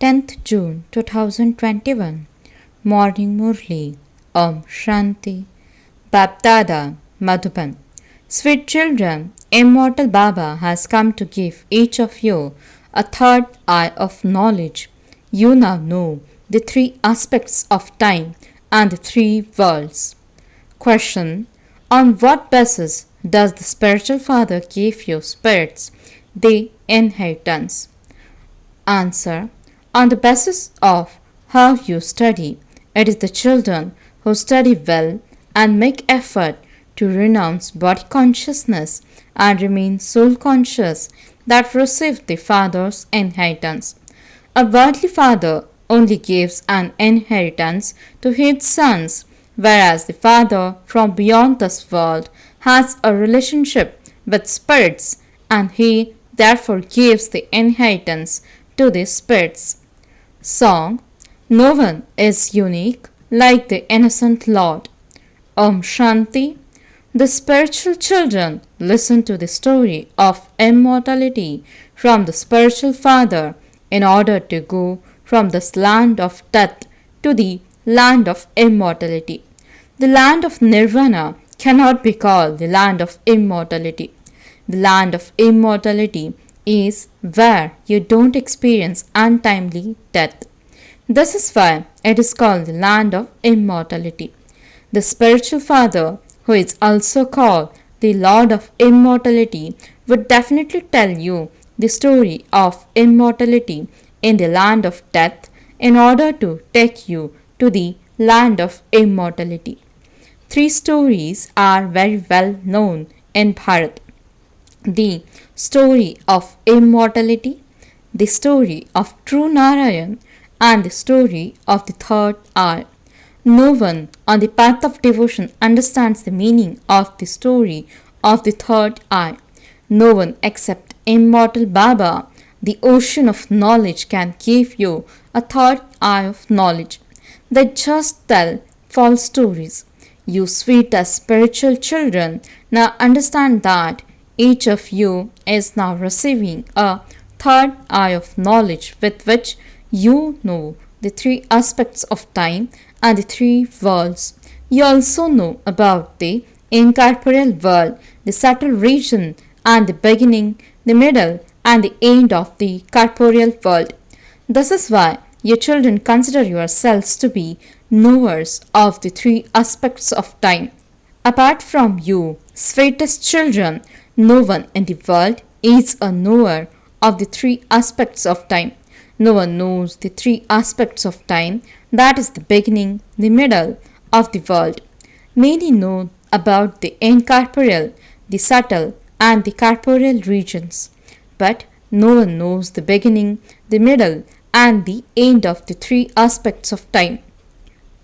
10th June 2021. Morning Murli. Om Shanti. BapDada, Madhuban. Sweet children, Immortal Baba has come to give each of you a third eye of knowledge. You now know the three aspects of time and the three worlds. Question: on what basis does the spiritual father give you spirits, the inheritance? Answer: on the basis of how you study. It is the children who study well and make effort to renounce body consciousness and remain soul conscious that receive the father's inheritance. A worldly father only gives an inheritance to his sons, whereas the father from beyond this world has a relationship with spirits and he therefore gives the inheritance to the spirits. Song: no one is unique like the innocent Lord. Om Shanti. The spiritual children listen to the story of immortality from the spiritual father in order to go from this land of death to the land of immortality. The land of nirvana cannot be called the land of immortality. The land of immortality is where you don't experience untimely death. This is why it is called the land of immortality. The spiritual father, who is also called the Lord of Immortality, would definitely tell you the story of immortality in the land of death in order to take you to the land of immortality. Three stories are very well known in Bharat: the story of immortality, the story of true Narayan, and the story of the third eye. No one on the path of devotion understands the meaning of the story of the third eye. No one except Immortal Baba, the ocean of knowledge, can give you a third eye of knowledge. They just tell false stories. You sweet as spiritual children now understand that each of you is now receiving a third eye of knowledge with which you know the three aspects of time and the three worlds. You also know about the incorporeal world, the subtle region, and the beginning, the middle, and the end of the corporeal world. This is why your children consider yourselves to be knowers of the three aspects of time. Apart from you, sweetest children, no one in the world is a knower of the three aspects of time. No one knows the three aspects of time, that is the beginning, the middle of the world. Many know about the incorporeal, the subtle, and the corporeal regions, but no one knows the beginning, the middle, and the end of the three aspects of time.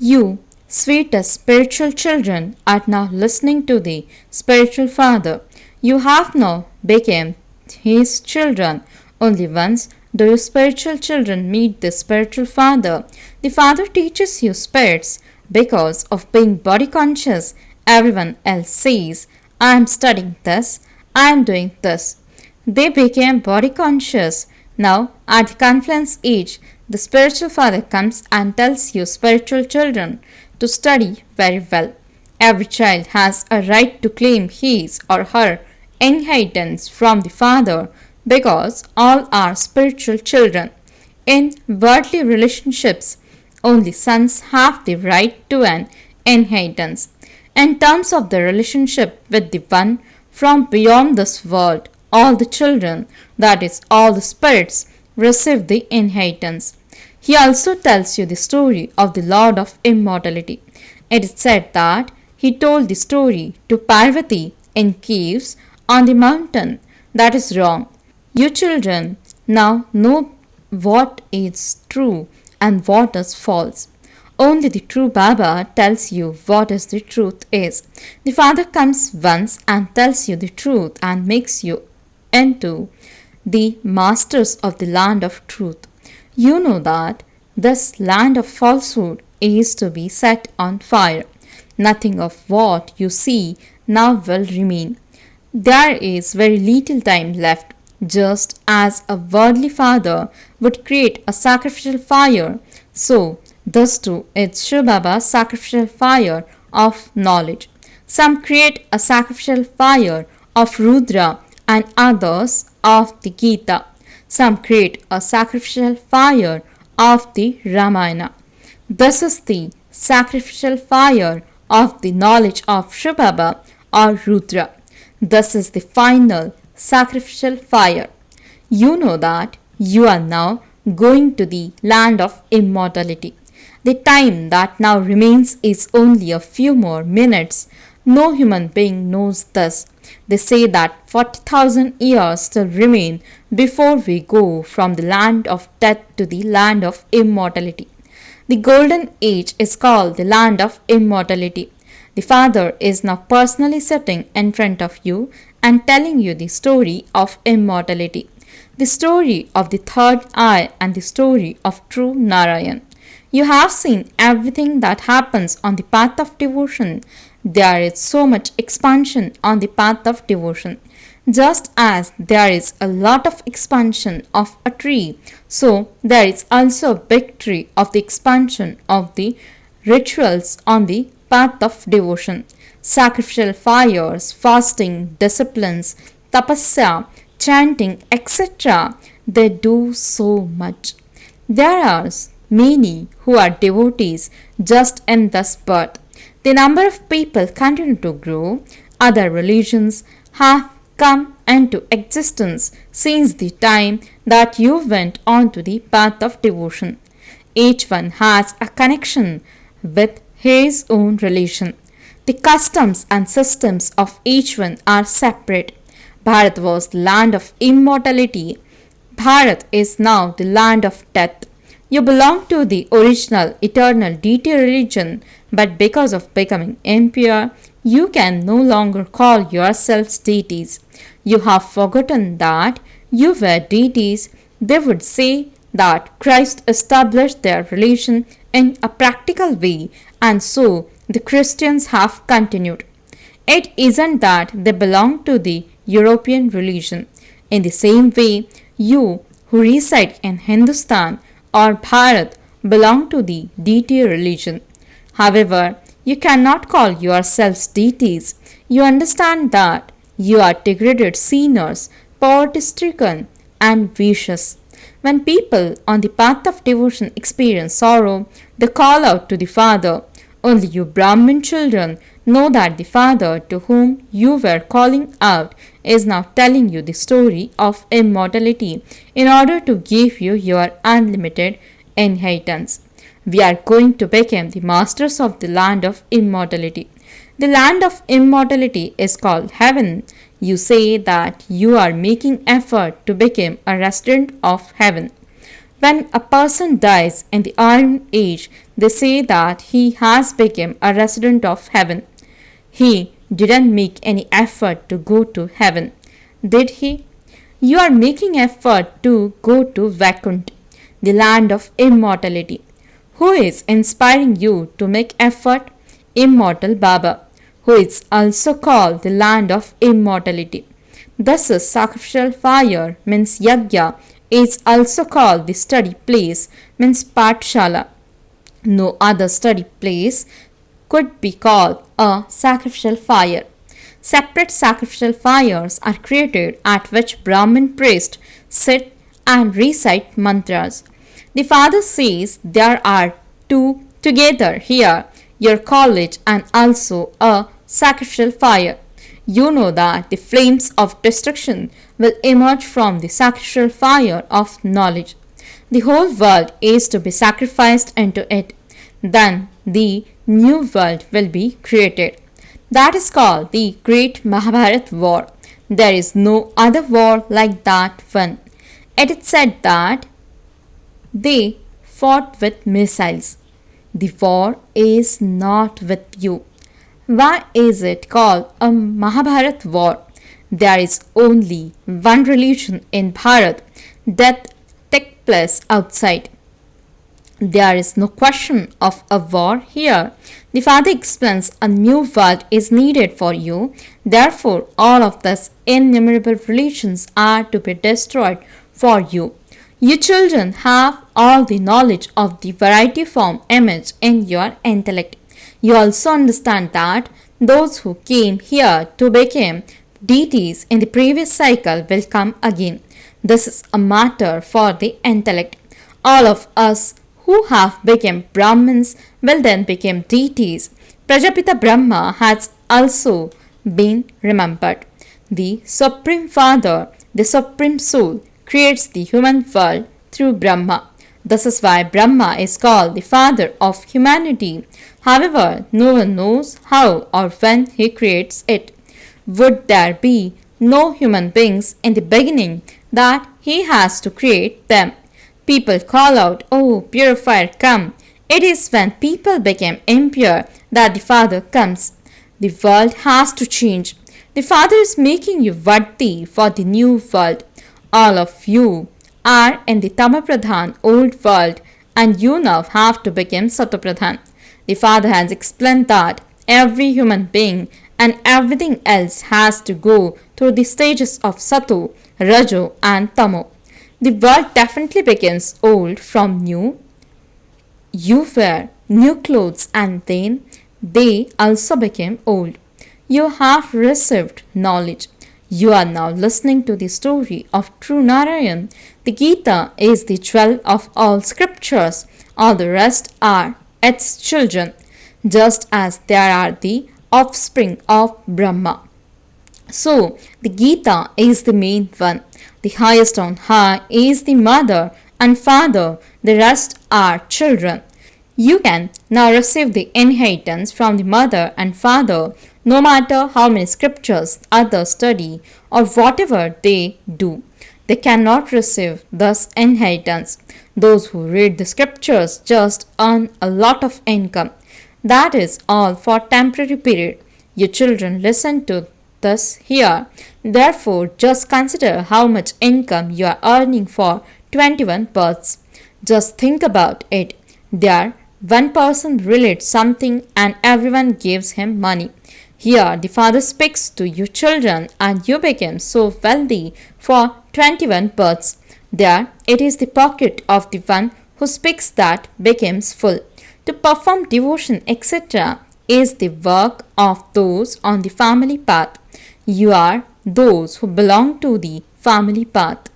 You, sweetest spiritual children, are now listening to the spiritual father. You have now become his children. Only once do your spiritual children meet the spiritual father. The father teaches you spirits because of being body conscious. Everyone else says, I am studying this, I am doing this. They became body conscious. Now, at the confluence age, the spiritual father comes and tells you spiritual children to study very well. Every child has a right to claim his or her inheritance from the father because all are spiritual children. In worldly relationships, only sons have the right to an inheritance. In terms of the relationship with the one from beyond this world, all the children, that is, all the spirits, receive the inheritance. He also tells you the story of the Lord of Immortality. It is said that he told the story to Parvati in caves on the mountain. That is wrong. You children now know what is true and what is false. Only the true Baba tells you what is the truth is. The Father comes once and tells you the truth and makes you into the masters of the land of truth. You know that this land of falsehood is to be set on fire. Nothing of what you see now will remain. There is very little time left. Just as a worldly father would create a sacrificial fire, so thus too is Shivbaba's sacrificial fire of knowledge. Some create a sacrificial fire of Rudra and others of the Gita. Some create a sacrificial fire of the Ramayana. This is the sacrificial fire of the knowledge of Shivbaba or Rudra. This is the final sacrificial fire. You know that you are now going to the land of immortality. The time that now remains is only a few more minutes. No human being knows this. They say that 40,000 years still remain before we go from the land of death to the land of immortality. The golden age is called the land of immortality. The Father is now personally sitting in front of you and telling you the story of immortality, the story of the third eye and the story of true Narayan. You have seen everything that happens on the path of devotion. There is so much expansion on the path of devotion. Just as there is a lot of expansion of a tree, so there is also a big tree of the expansion of the rituals on the path of devotion. Sacrificial fires, fasting, disciplines, tapasya, chanting, etc. They do so much. There are many who are devotees just in this birth. The number of people continue to grow. Other religions have come into existence since the time that you went on to the path of devotion. Each one has a connection with his own religion. The customs and systems of each one are separate. Bharat was the land of immortality. Bharat is now the land of death. You belong to the original eternal deity religion, but because of becoming impure, you can no longer call yourselves deities. You have forgotten that you were deities. They would say that Christ established their religion in a practical way, and so the Christians have continued. It isn't that they belong to the European religion. In the same way, you who reside in Hindustan or Bharat belong to the deity religion. However, you cannot call yourselves deities. You understand that you are degraded sinners, poverty-stricken and vicious. When people on the path of devotion experience sorrow, they call out to the Father. Only you Brahmin children know that the Father to whom you were calling out is now telling you the story of immortality in order to give you your unlimited inheritance. We are going to become the masters of the land of immortality. The land of immortality is called heaven. You say that you are making effort to become a resident of heaven. When a person dies in the Iron Age, they say that he has become a resident of heaven. He didn't make any effort to go to heaven, did he? You are making effort to go to Vaikunt, the land of immortality. Who is inspiring you to make effort? Immortal Baba, who is also called the land of immortality. Thus, a sacrificial fire means yagya is also called the study place means patshala. No other study place could be called a sacrificial fire. Separate sacrificial fires are created at which Brahmin priests sit and recite mantras. The Father says there are two together here, your college and also a sacrificial fire. You know that the flames of destruction will emerge from the sacrificial fire of knowledge. The whole world is to be sacrificed into it. Then the new world will be created. That is called the Great Mahabharat War. There is no other war like that one. It is said that they fought with missiles. The war is not with you. Why is it called a Mahabharat war? There is only one religion in Bharat. Death takes place outside. There is no question of a war here. The Father explains a new world is needed for you. Therefore, all of these innumerable religions are to be destroyed for you. You children have all the knowledge of the variety form image in your intellect. You also understand that those who came here to become deities in the previous cycle will come again. This is a matter for the intellect. All of us who have become Brahmins will then become deities. Prajapita Brahma has also been remembered. The Supreme Father, the Supreme Soul, creates the human world through Brahma. This is why Brahma is called the father of humanity. However, no one knows how or when he creates it. Would there be no human beings in the beginning that he has to create them? People call out, "Oh, purifier, come." It is when people become impure that the Father comes. The world has to change. The Father is making you worthy for the new world. All of you are in the Tamapradhan old world and you now have to become Satapradhan. The Father has explained that every human being and everything else has to go through the stages of Sato, Rajo and Tamo. The world definitely becomes old from new. You wear new clothes and then they also became old. You have received knowledge. You are now listening to the story of true Narayan. The Gita is the jewel of all scriptures. All the rest are its children, just as there are the offspring of Brahma. So, the Gita is the main one. The highest on high is the mother and father. The rest are children. You can now receive the inheritance from the mother and father, no matter how many scriptures others study or whatever they do. They cannot receive this inheritance. Those who read the scriptures just earn a lot of income. That is all for temporary period. Your children listen to this here. Therefore, just consider how much income you are earning for 21 births. Just think about it. There, one person relates something and everyone gives him money. Here, the Father speaks to you children and you become so wealthy for 21 births. There, it is the pocket of the one who speaks that becomes full. To perform devotion, etc., is the work of those on the family path. You are those who belong to the family path.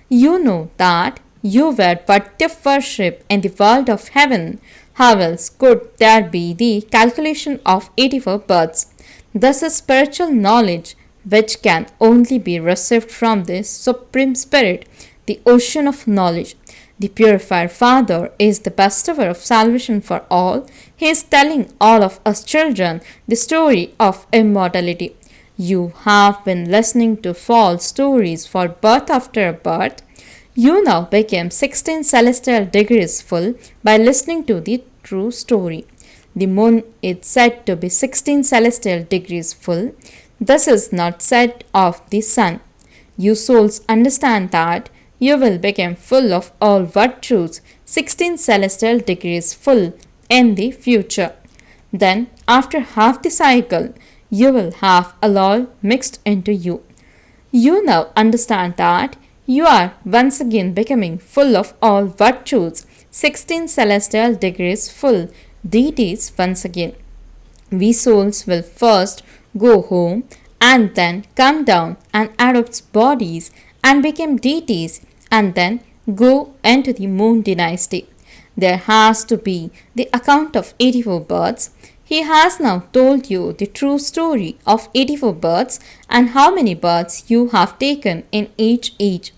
You know that you were worthy of worship in the world of heaven. How else could there be the calculation of 84 births? This is spiritual knowledge which can only be received from the Supreme Spirit, the ocean of knowledge. The purifier Father is the bestower of salvation for all. He is telling all of us children the story of immortality. You have been listening to false stories for birth after birth. You now became 16 celestial degrees full by listening to the true story. The moon is said to be 16 celestial degrees full. This is not said of the sun. You souls understand that you will become full of all virtues, 16 celestial degrees full in the future. Then, after half the cycle, you will have alloy mixed into you. You now understand that you are once again becoming full of all virtues, 16 celestial degrees full, deities once again. We souls will first go home and then come down and adopt bodies and become deities and then go into the moon dynasty. There has to be the account of 84 births. He has now told you the true story of 84 births and how many births you have taken in each age.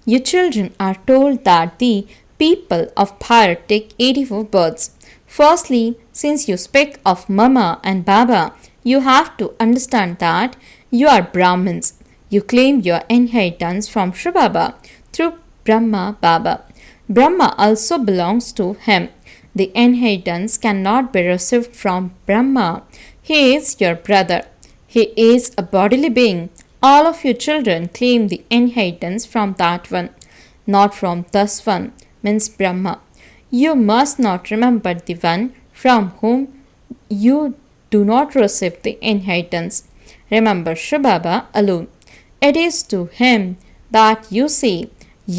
Your children are told that the people of Bharat take 84 births. Firstly, since you speak of Mama and Baba, you have to understand that you are Brahmins. You claim your inheritance from shivbaba through Brahma Baba. Brahma also belongs to him. The inheritance cannot be received from Brahma. He is your brother. He is a bodily being. All of your children claim the inheritance from that one, not from this one, means Brahma. You must not remember the one from whom you do not receive the inheritance. Remember shivbaba alone. It is to him that you say,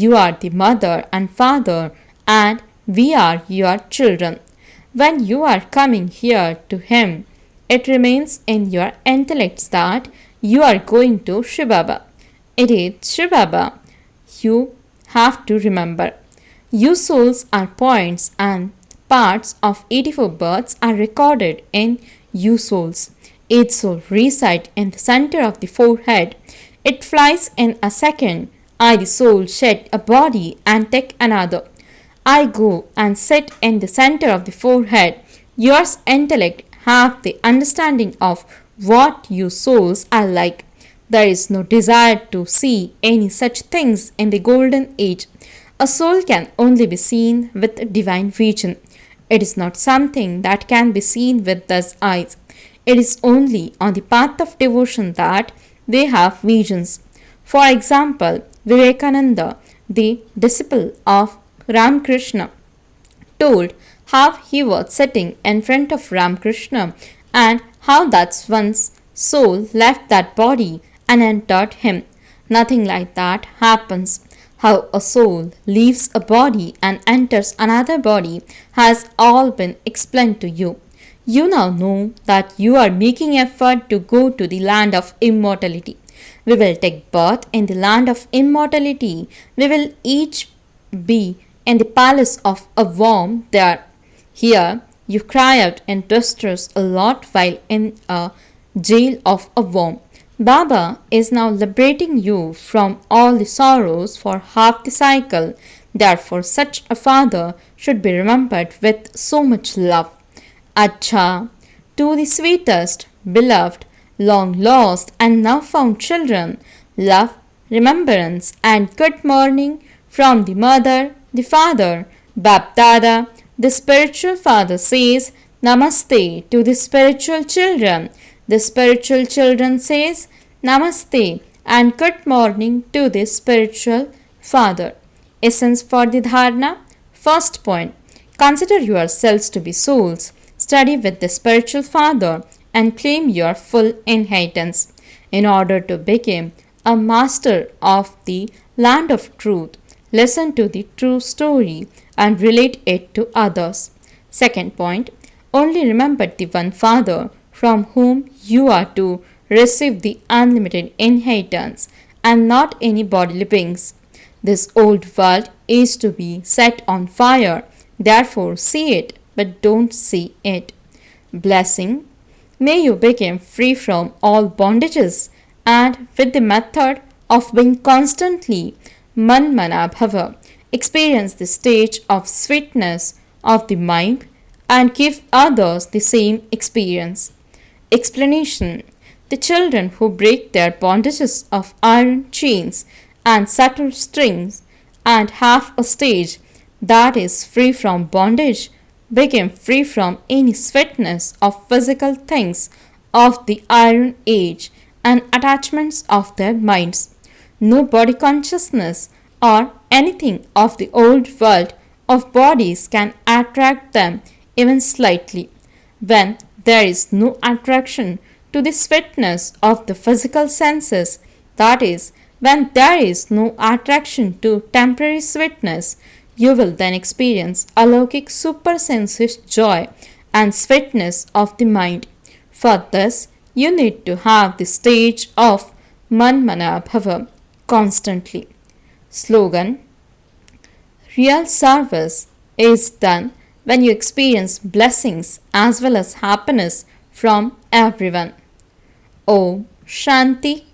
You are the mother and father, and we are your children. When you are coming here to Him, it remains in your intellects that you are going to Shivbaba. It is Shivbaba you have to remember. You souls are points, and parts of 84 births are recorded in you souls. Each soul resides in the center of the forehead. It flies in a second. I, the soul, shed a body and take another. I go and sit in the center of the forehead. Yours intellect have the understanding of what you souls are like. There is no desire to see any such things in the golden age. A soul can only be seen with divine vision. It is not something that can be seen with these eyes. It is only on the path of devotion that they have visions. For example, Vivekananda, the disciple of Ramakrishna, told how he was sitting in front of Ramakrishna and how that one's soul left that body and entered him. Nothing like that happens. How a soul leaves a body and enters another body has all been explained to you. You now know that you are making effort to go to the land of immortality. We will take birth in the land of immortality. We will each be in the palace of a worm there. Here you cry out in distress a lot while in a jail of a worm. Baba is now liberating you from all the sorrows for half the cycle. Therefore, such a father should be remembered with so much love. Acha, to the sweetest, beloved, long lost and now found children, love, remembrance, and good morning from the mother, the father, BapDada. The spiritual father says Namaste to the spiritual children. The spiritual children says Namaste and good morning to the spiritual father. Essence for the dharana. First point. Consider yourselves to be souls. Study with the spiritual father and claim your full inheritance. In order to become a master of the land of truth, listen to the true story and relate it to others. Second point. Only remember the one father from whom you are to receive the unlimited inheritance and not any bodily beings. This old world is to be set on fire. Therefore, see it, but don't see it. Blessing. May you become free from all bondages and with the method of being constantly manmana bhava, experience the stage of sweetness of the mind and give others the same experience. Explanation. The children who break their bondages of iron chains and subtle strings and have a stage that is free from bondage became free from any sweetness of physical things of the iron age and attachments of their minds. No body consciousness or anything of the old world of bodies can attract them even slightly. When there is no attraction to the sweetness of the physical senses, that is, when there is no attraction to temporary sweetness, you will then experience alaukic supersensuous joy and sweetness of the mind. For this, you need to have the stage of manmana bhava constantly. Slogan. Real service is done when you experience blessings as well as happiness from everyone. Om Shanti.